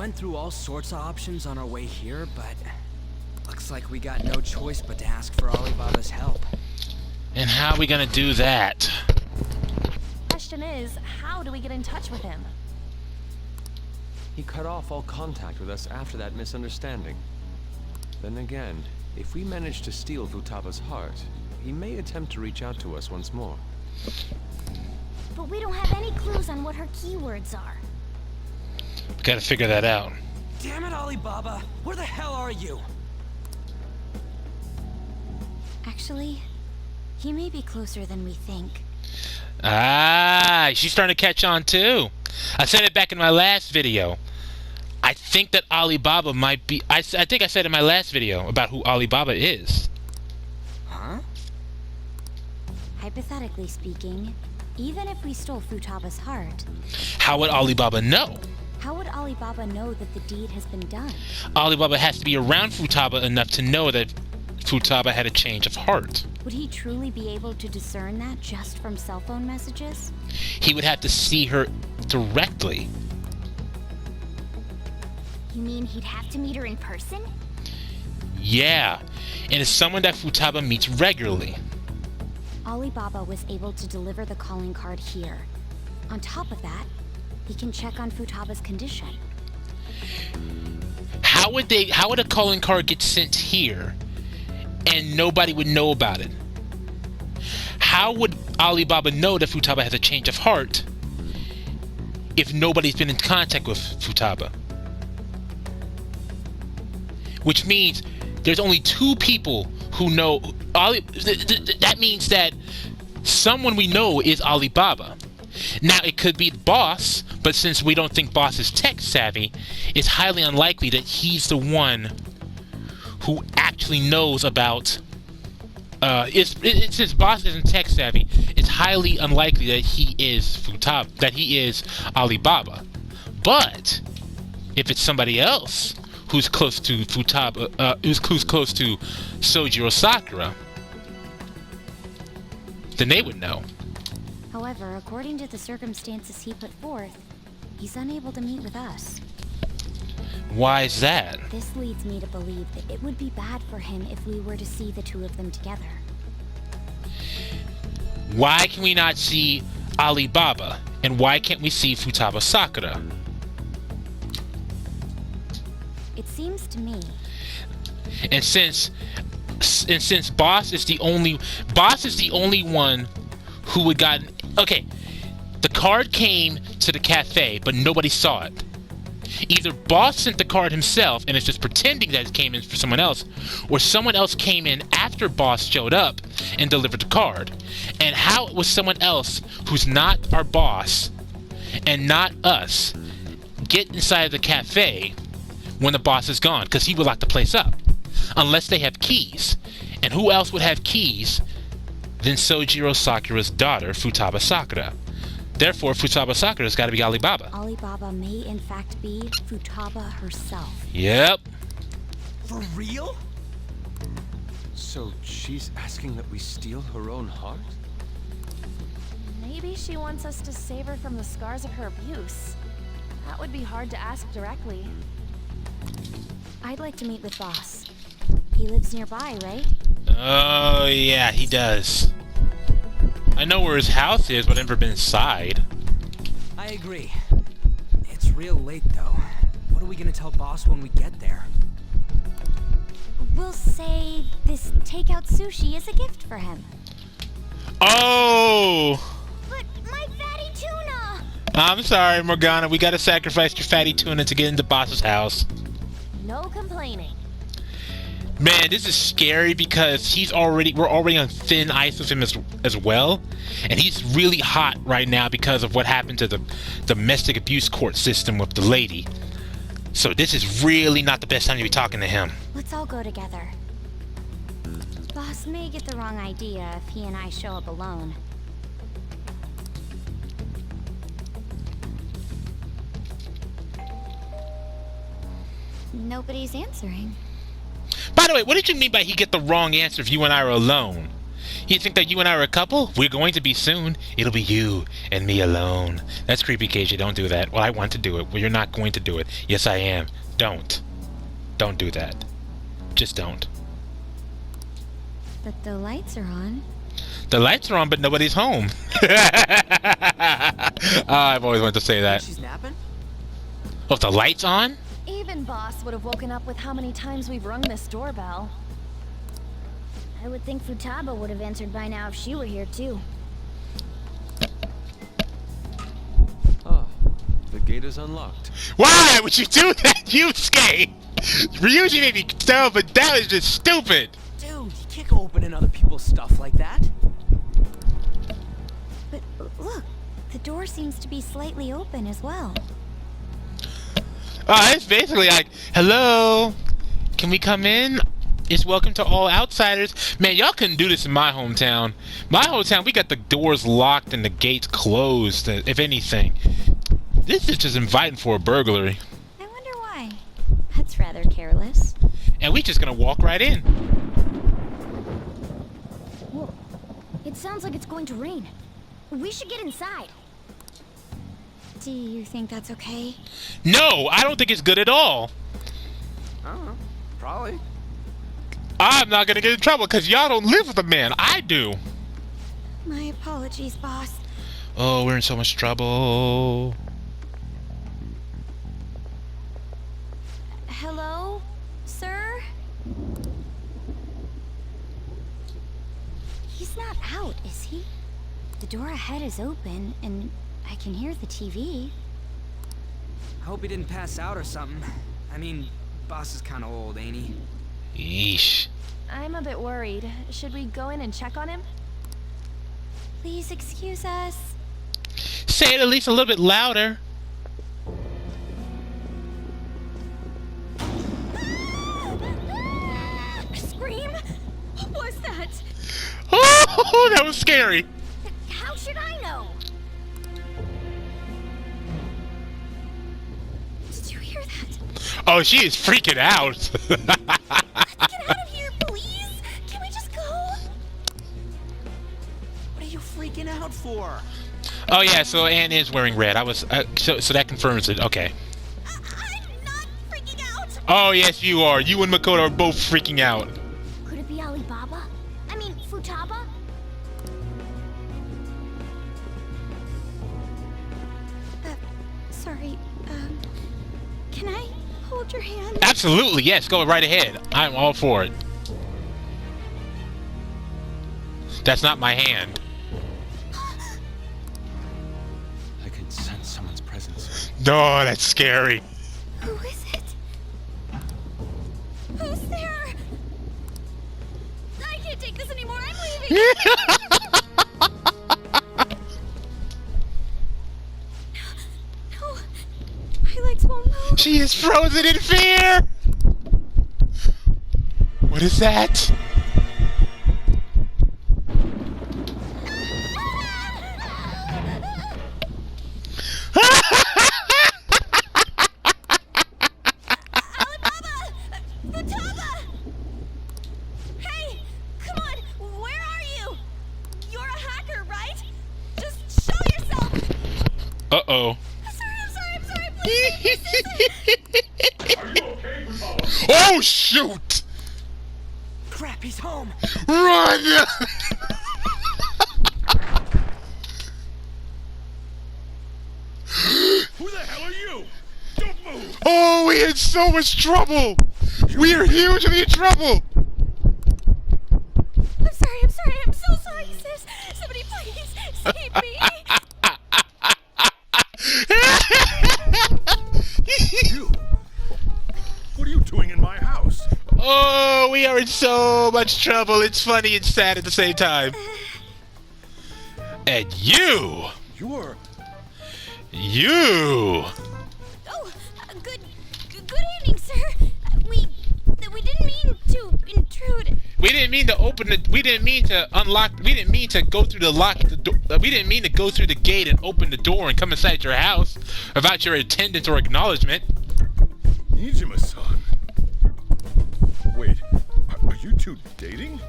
went through all sorts of options on our way here, but looks like we got no choice but to ask for Alibaba's help. And how are we gonna do that? Question is, how do we get in touch with him? He cut off all contact with us after that misunderstanding. Then again, if we manage to steal Futaba's heart, he may attempt to reach out to us once more. But we don't have any clues on what her keywords are. We gotta figure that out. Damn it, Alibaba! Where the hell are you? Actually, he may be closer than we think. Ah, she's starting to catch on too. I said it back in my last video. I think that Alibaba might be... I think I said in my last video about who Alibaba is. Huh? Hypothetically speaking, even if we stole Futaba's heart, How would Alibaba know? how would Alibaba know that the deed has been done? Alibaba has to be around Futaba enough to know that Futaba had a change of heart. Would he truly be able to discern that just from cell phone messages? He would have to see her directly. You mean he'd have to meet her in person? Yeah, and it's someone that Futaba meets regularly. Alibaba was able to deliver the calling card here. On top of that, he can check on Futaba's condition. How would a calling card get sent here and nobody would know about it? How would Alibaba know that Futaba has a change of heart if nobody's been in contact with Futaba? Which means there's only two people who know. That means that someone we know is Alibaba. Now, it could be the boss, but since we don't think boss is tech savvy, it's highly unlikely that he's the one who actually knows about... since boss isn't tech savvy, it's highly unlikely that he is Futaba, that he is Alibaba. But if it's somebody else who's close to Futaba, who's close to Sojiro Sakura, then they would know. However, according to the circumstances he put forth, he's unable to meet with us. Why is that? This leads me to believe that it would be bad for him if we were to see the two of them together. Why can we not see Alibaba? And why can't we see Futaba Sakura? It seems to me... And since boss is the only one who would gotten... Okay, the card came to the cafe, but nobody saw it. Either boss sent the card himself and is just pretending that it came in for someone else, or someone else came in after boss showed up and delivered the card. And how was someone else who's not our boss and not us get inside the cafe when the boss is gone? Because he would lock the place up. Unless they have keys. And who else would have keys than Sojiro Sakura's daughter, Futaba Sakura? Therefore, Futaba Sakura's got to be Alibaba. Alibaba may in fact be Futaba herself. Yep. For real? So she's asking that we steal her own heart? Maybe she wants us to save her from the scars of her abuse. That would be hard to ask directly. I'd like to meet with Boss. He lives nearby, right? Oh, yeah, he does. I know where his house is, but I've never been inside. I agree. It's real late, though. What are we gonna tell Boss when we get there? We'll say this takeout sushi is a gift for him. Oh! But my fatty tuna! I'm sorry, Morgana. We gotta sacrifice your fatty tuna to get into Boss's house. No complaining. Man, this is scary because we're already on thin ice with him as well. And he's really hot right now because of what happened to the domestic abuse court system with the lady. So this is really not the best time to be talking to him. Let's all go together. Boss may get the wrong idea if he and I show up alone. Nobody's answering. By the way, what did you mean by he get the wrong answer if you and I are alone? You think that you and I are a couple? We're going to be soon. It'll be you and me alone. That's creepy, KJ. Don't do that. Well, I want to do it. Well, you're not going to do it. Yes, I am. Don't. Don't do that. Just don't. But the lights are on. The lights are on, but nobody's home. I've always wanted to say that. She's napping? Oh, the lights on? Even Boss would have woken up with how many times we've rung this doorbell. I would think Futaba would have answered by now if she were here too. Ah, the gate is unlocked. Why would you do that, Yusuke? Ryuji made me tell, but that was just stupid. Dude, you can't go opening other people's stuff like that. But look, the door seems to be slightly open as well. Oh, it's basically like, hello, can we come in? It's welcome to all outsiders. Man, y'all couldn't do this in my hometown. My hometown, we got the doors locked and the gates closed, if anything. This is just inviting for a burglary. I wonder why. That's rather careless. And we just gonna walk right in. Whoa. It sounds like it's going to rain. We should get inside. Do you think that's okay? No, I don't think it's good at all. I don't know. Probably. I'm not gonna get in trouble because y'all don't live with a man. I do. My apologies, boss. Oh, we're in so much trouble. Hello, sir? He's not out, is he? The door ahead is open, and I can hear the TV. I hope he didn't pass out or something. I mean, Boss is kind of old, ain't he? Yeesh. I'm a bit worried. Should we go in and check on him? Please excuse us. Say it at least a little bit louder. Scream? What was that? Oh, that was scary. How should I know? Did you hear that? Oh, she is freaking out. Get out of here, please! Can we just go? What are you freaking out for? Oh yeah, so Anne is wearing red. I was so that confirms it. Okay. I'm not freaking out! Oh yes, you are. You and Makoto are both freaking out. Could it be Alibaba? I mean, Futaba? Sorry, can I hold your hand? Absolutely, yes. Go right ahead. I'm all for it. That's not my hand. I can sense someone's presence. No, that's scary. Who is it? Who's there? I can't take this anymore. I'm leaving. No, my legs won't move. She is frozen in fear. What is that? Alibaba! Futaba! Hey, come on. Where are you? You're a hacker, right? Just show yourself. Uh-oh. I'm sorry, please. Oh, shoot! Crap, he's home. Run! Who the hell are you? Don't move! Oh, we in so much trouble! We are hugely in trouble! I'm sorry. I'm so sorry, sis. Somebody please save me. You! What are you doing in my house? Oh, we are in so much trouble. It's funny and sad at the same time. And you! You're... You! Oh, good evening, sir. We didn't mean to intrude. We didn't mean to open the. We didn't mean to unlock. We didn't mean to go through the lock. We didn't mean to go through the gate and open the door and come inside your house without your attendance or acknowledgement. Nijima-san. Wait, are you two dating?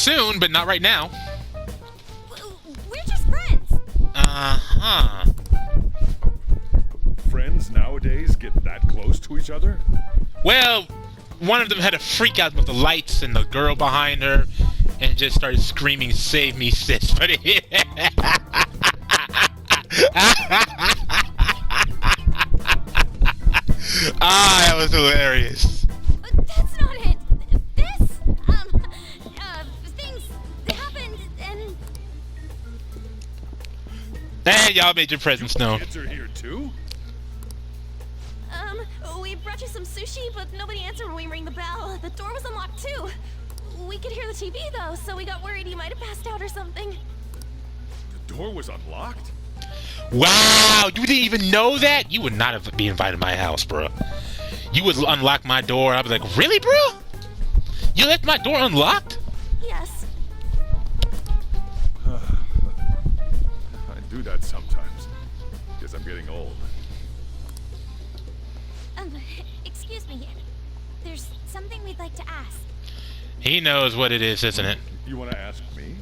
Soon, but not right now. We're just friends. Uh-huh. Friends nowadays get that close to each other? Well, one of them had a freak out with the lights and the girl behind her and just started screaming, "Save me, sis." But that was hilarious. But that's not it. This, things happened and... Hey, y'all made your presence known. Kids are here too? We brought you some sushi, but nobody answered when we rang the bell. The door was unlocked too. We could hear the TV though, so we got worried you might have passed out or something. The door was unlocked? Wow, you didn't even know that? You would not have been invited to my house, bro. You would unlock my door. I'd be like, really, bro? You left my door unlocked? Yes. I do that sometimes. Guess I'm getting old. Excuse me. There's something we'd like to ask. He knows what it is, isn't it? You want to ask me?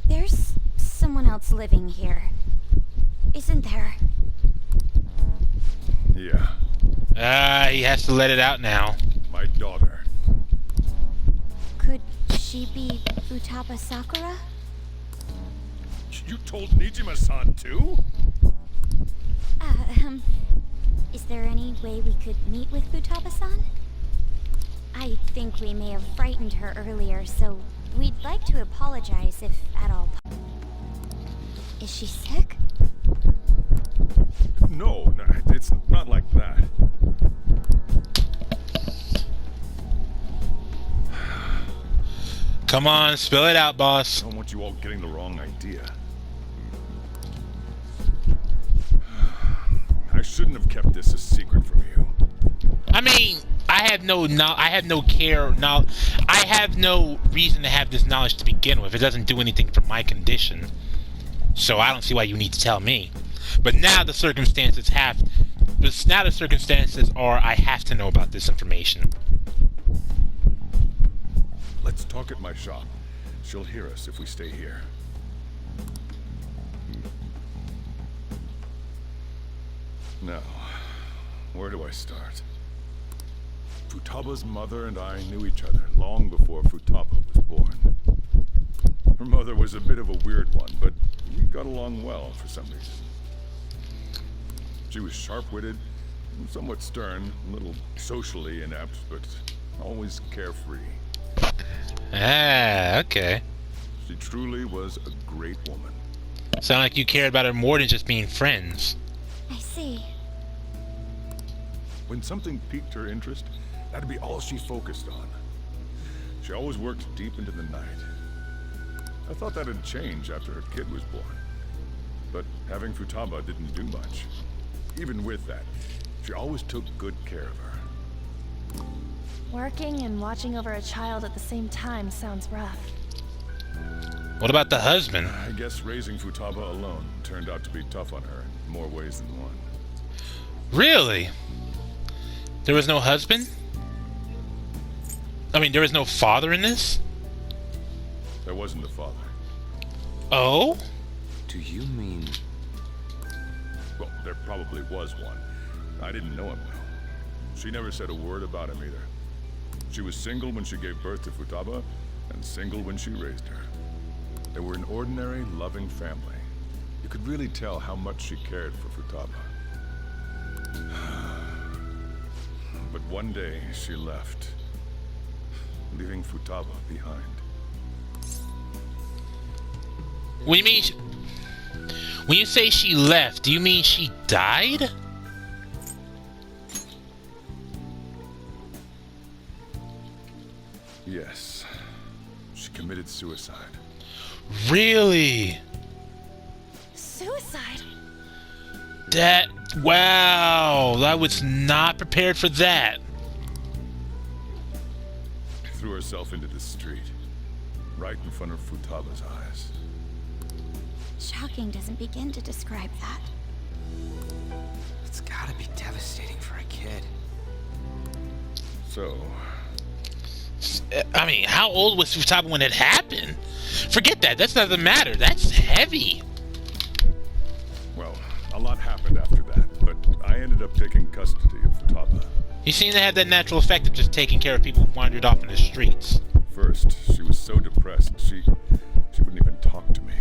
There's someone else living here, isn't there? Yeah, He has to let it out now. my daughter. Could she be Futaba Sakura? You told Nijima-san too? Is there any way we could meet with Futaba-san? I think we may have frightened her earlier, so we'd like to apologize if at all. Is she sick? No, it's not like that. Come on, spill it out, boss. I don't want you all getting the wrong idea. I shouldn't have kept this a secret from you. I mean, I have no reason to have this knowledge to begin with. It doesn't do anything for my condition. So I don't see why you need to tell me. But now the circumstances are I have to know about this information. Let's talk at my shop. She'll hear us if we stay here. Now, where do I start? Futaba's mother and I knew each other long before Futaba was born. Her mother was a bit of a weird one, but we got along well for some reason. She was sharp-witted, somewhat stern, a little socially inept, but always carefree. Okay. She truly was a great woman. Sound like you cared about her more than just being friends. I see. When something piqued her interest, that'd be all she focused on. She always worked deep into the night. I thought that'd change after her kid was born. But having Futaba didn't do much. Even with that, she always took good care of her. Working and watching over a child at the same time sounds rough. What about the husband? I guess raising Futaba alone turned out to be tough on her in more ways than one. Really? There was no husband? I mean, there was no father in this? There wasn't a father. Oh? Do you mean... Well, there probably was one. I didn't know him well. She never said a word about him either. She was single when she gave birth to Futaba, and single when she raised her. They were an ordinary, loving family. You could really tell how much she cared for Futaba. But one day, she left, leaving Futaba behind. What do you mean? When you say she left, do you mean she died? Yes. She committed suicide. Really? Suicide? Wow, I was not prepared for that. Threw herself into the street, right in front of Futaba's eyes. Shocking doesn't begin to describe that. It's gotta be devastating for a kid. So, I mean, how old was Futaba when it happened? Forget that. That doesn't matter. That's heavy. Well, a lot happened after that, but I ended up taking custody of Futaba. You seem to have that natural effect of just taking care of people who wandered off in the streets. First, she was so depressed, she wouldn't even talk to me.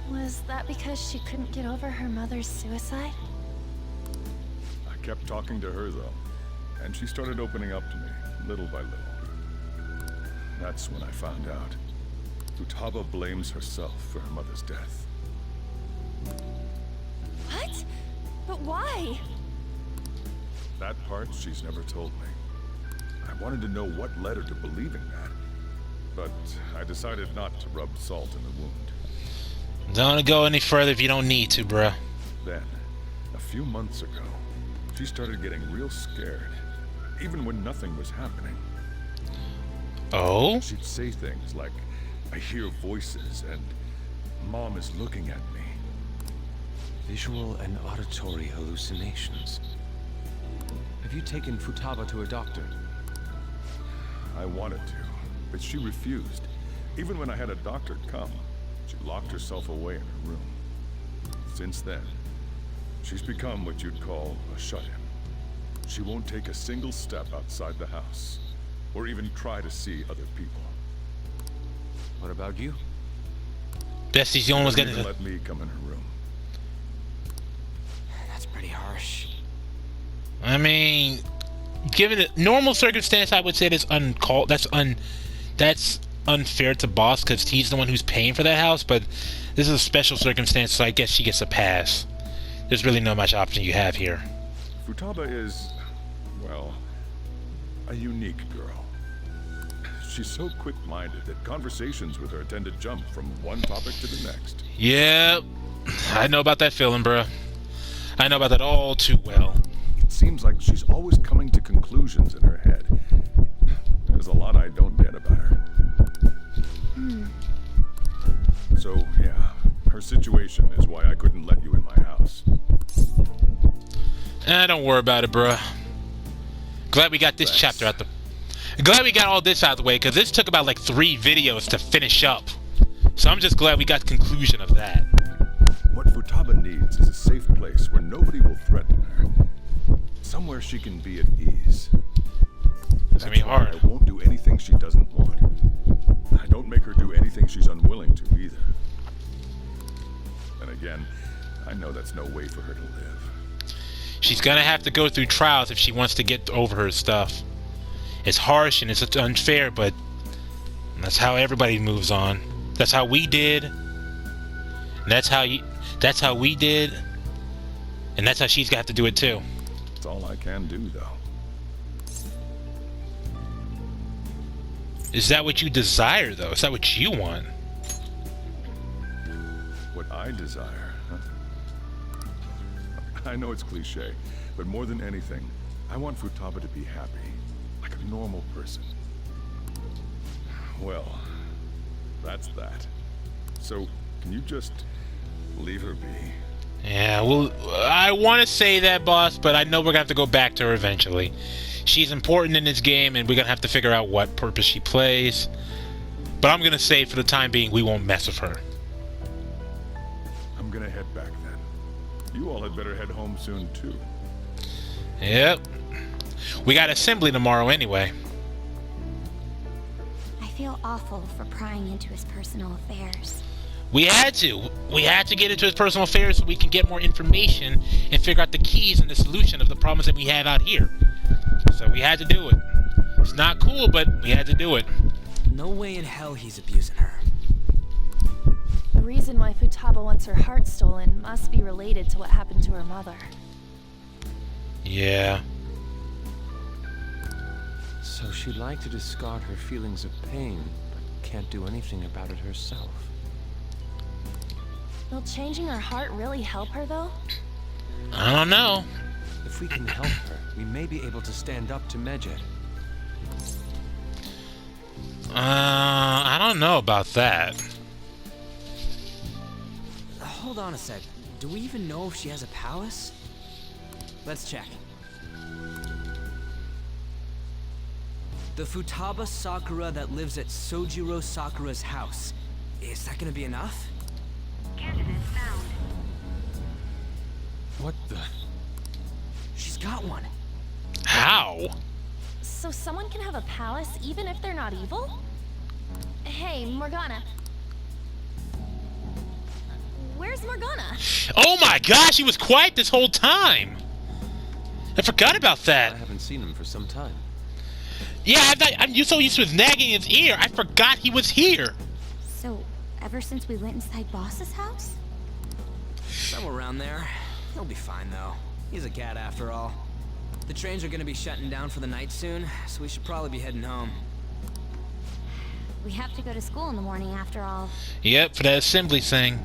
Was that because she couldn't get over her mother's suicide? I kept talking to her, though, and she started opening up to me, little by little. That's when I found out. Futaba blames herself for her mother's death. What? But why? That part she's never told me. I wanted to know what led her to believing that, but I decided not to rub salt in the wound. Don't go any further if you don't need to, bruh. Then, a few months ago, she started getting real scared, even when nothing was happening. Oh? She'd say things like, "I hear voices," and "Mom is looking at me." Visual and auditory hallucinations. Have you taken Futaba to a doctor? I wanted to, but she refused. Even when I had a doctor come, she locked herself away in her room. Since then, she's become what you'd call a shut-in. She won't take a single step outside the house, or even try to see other people. What about you? Bessie's the only one's Didn't getting even let me come in her room. That's pretty harsh. I mean, given a normal circumstance, I would say that's uncalled. That's unfair to Boss because he's the one who's paying for that house. But this is a special circumstance, so I guess she gets a pass. There's really not much option you have here. Futaba is, well, a unique girl. She's so quick-minded that conversations with her tend to jump from one topic to the next. Yeah, I know about that feeling, bruh. I know about that all too well. It seems like she's always coming to conclusions in her head. There's a lot I don't get about her. So, yeah, her situation is why I couldn't let you in my house. Don't worry about it, bruh. Glad we got this chapter out the... Glad we got all this out of the way, because this took about like 3 videos to finish up. So I'm just glad we got the conclusion of that. What Futaba needs is a safe place where nobody will threaten her. Somewhere she can be at ease. It's gonna be hard. I won't do anything she doesn't want. I don't make her do anything she's unwilling to either. And again, I know that's no way for her to live. She's gonna have to go through trials if she wants to get over her stuff. It's harsh and it's unfair, but that's how everybody moves on. That's how we did. And that's how we did. And that's how she's got to do it too. It's all I can do, though. Is that what you desire, though? Is that what you want? What I desire, huh? I know it's cliche, but more than anything, I want Futaba to be happy, like a normal person. Well, that's that. So, can you just leave her be? Yeah, well, I want to say that, boss, but I know we're going to have to go back to her eventually. She's important in this game, and we're going to have to figure out what purpose she plays. But I'm going to say, for the time being, we won't mess with her. I'm gonna head back then. You all had better head home soon, too. Yep. We got assembly tomorrow anyway. I feel awful for prying into his personal affairs. We had to. We had to get into his personal affairs so we can get more information and figure out the keys and the solution of the problems that we have out here. So we had to do it. It's not cool, but we had to do it. No way in hell he's abusing her. The reason why Futaba wants her heart stolen must be related to what happened to her mother. Yeah. So she'd like to discard her feelings of pain, but can't do anything about it herself. Will changing her heart really help her, though? I don't know. If we can help her, we may be able to stand up to Medjed. I don't know about that. Hold on a sec. Do we even know if she has a palace? Let's check. The futaba sakura that lives at Sojiro Sakura's house. Is that gonna be enough? What the? She's got one. How? So someone can have a palace even if they're not evil? Hey, Morgana. Where's Morgana? Oh my gosh, he was quiet this whole time. I forgot about I that. haven't seen him for some time. Yeah, I'm so used to his nagging his ear. I forgot he was here. So, ever since we went inside Boss's house? Somewhere around there. He'll be fine though. He's a cat after all. The trains are gonna be shutting down for the night soon, so we should probably be heading home. We have to go to school in the morning after all. Yep, for that assembly thing.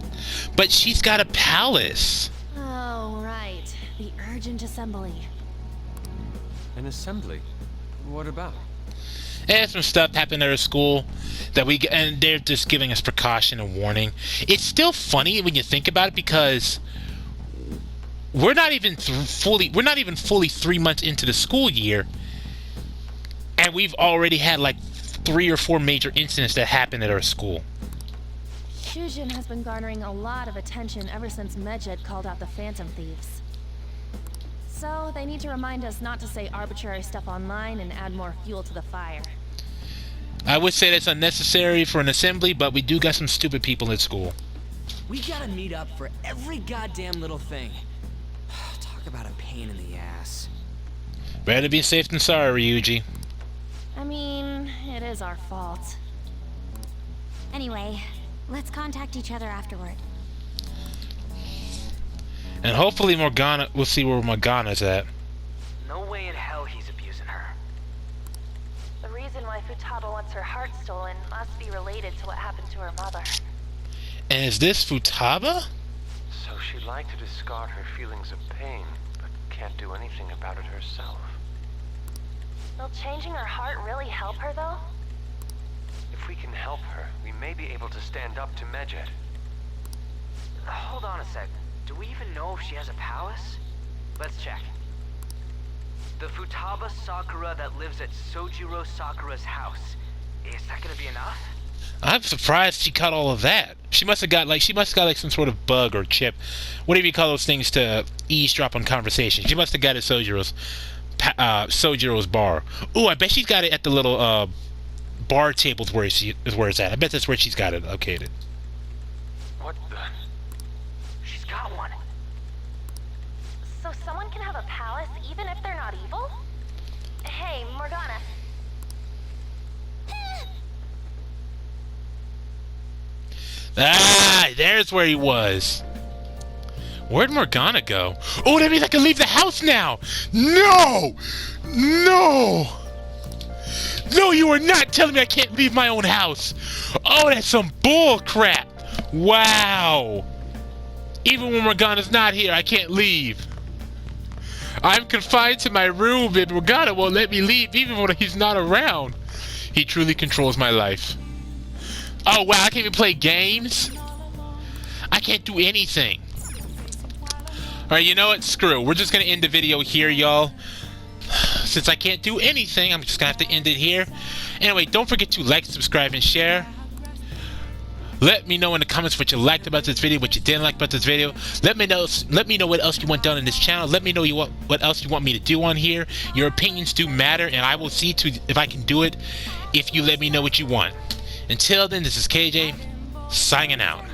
But she's got a palace. Oh, right. The urgent assembly. An assembly? What about? And some stuff happened at her school and they're just giving us precaution and warning. It's still funny when you think about it because we're not even fully 3 months into the school year, and we've already had like 3 or 4 major incidents that happened at our school. Shujin has been garnering a lot of attention ever since Medjed called out the Phantom Thieves. So they need to remind us not to say arbitrary stuff online and add more fuel to the fire. I would say that's unnecessary for an assembly, but we do got some stupid people at school. We gotta meet up for every goddamn little thing. Talk about a pain in the ass. Better be safe than sorry, Ryuji. I mean, it is our fault. Anyway, let's contact each other afterward. And hopefully we'll see where Morgana's at. No way in hell he's abusing her. The reason why Futaba wants her heart stolen must be related to what happened to her mother. And is this Futaba? So she'd like to discard her feelings of pain, but can't do anything about it herself. Will changing her heart really help her, though? If we can help her, we may be able to stand up to Medjed. Hold on a sec. Do we even know if she has a palace? Let's check. The futaba sakura that lives at Sojiro Sakura's house. Is that gonna be enough? I'm surprised she caught all of that. She must have got like some sort of bug or chip, whatever you call those things, to eavesdrop on conversations. She must have got it at Sojiro's bar. Ooh, I bet she's got it at the little bar tables where it's at. I bet that's where she's got it located. What the? She's got one. So someone can have a palace even if they're not evil? Hey, Morgana. Ah, there's where he was. Where'd Morgana go? Oh, that means I can leave the house now! No! No! No, you are not telling me I can't leave my own house! Oh, that's some bull crap! Wow! Even when Morgana's not here, I can't leave. I'm confined to my room and Morgana won't let me leave even when he's not around. He truly controls my life. Oh wow, I can't even play games? I can't do anything. Alright, you know what? Screw it. We're just gonna end the video here, y'all. Since I can't do anything, I'm just gonna have to end it here. Anyway, don't forget to like, subscribe, and share. Let me know in the comments what you liked about this video, what you didn't like about this video. Let me know what else you want done in this channel. Let me know what else you want me to do on here. Your opinions do matter, and I will see if I can do it if you let me know what you want. Until then, this is KJ, signing out.